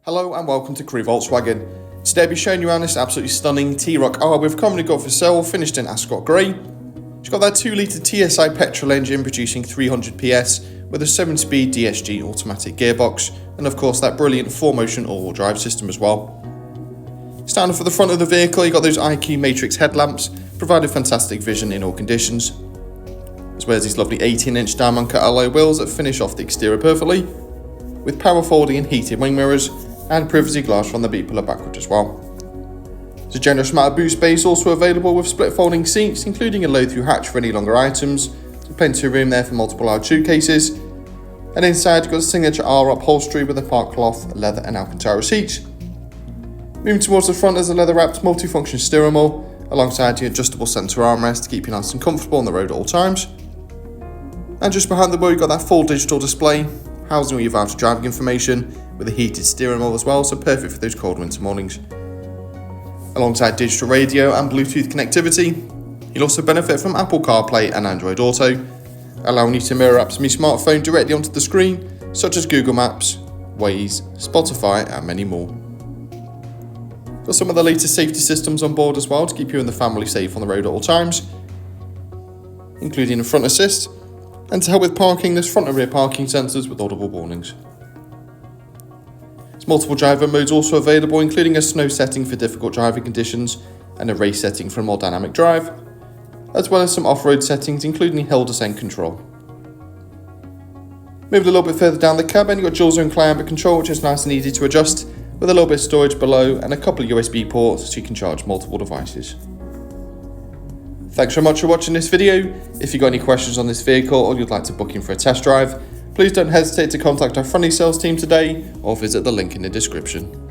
Hello and welcome to Crewe Volkswagen. Today I'll be showing you around this absolutely stunning T-ROC R we've commonly got for sale, finished in Ascot Grey. It's got that 2-litre TSI petrol engine producing 300 PS with a 7-speed DSG automatic gearbox, and of course that brilliant 4MOTION all-wheel drive system as well. Standing for the front of the vehicle, you've got those IQ Matrix headlamps, providing fantastic vision in all conditions, as well as these lovely 18-inch diamond cut alloy wheels that finish off the exterior perfectly, with power folding and heated wing mirrors, and privacy glass from the B pillar backwards as well. There's a generous amount of boot space also available with split folding seats, including a low-through hatch for any longer items, so plenty of room there for multiple large suitcases. And inside you've got a signature R upholstery with a park cloth, leather and Alcantara seats. Moving towards the front, there's a leather-wrapped multifunction steering wheel, alongside your adjustable centre armrest to keep you nice and comfortable on the road at all times. And just behind the wheel you've got that full digital display, housing all your vital driving information, with a heated steering wheel as well, so perfect for those cold winter mornings. Alongside digital radio and Bluetooth connectivity, you'll also benefit from Apple CarPlay and Android Auto, allowing you to mirror apps from your smartphone directly onto the screen, such as Google Maps, Waze, Spotify and many more. Got some of the latest safety systems on board as well to keep you and the family safe on the road at all times, including a front assist, and to help with parking, there's front and rear parking sensors with audible warnings. There's multiple driver modes also available, including a snow setting for difficult driving conditions and a race setting for a more dynamic drive, as well as some off-road settings including hill descent control. Moving a little bit further down the cabin, you've got dual zone climate control, which is nice and easy to adjust, with a little bit of storage below and a couple of USB ports so you can charge multiple devices. Thanks very much for watching this video. If you've got any questions on this vehicle or you'd like to book in for a test drive, please don't hesitate to contact our friendly sales team today or visit the link in the description.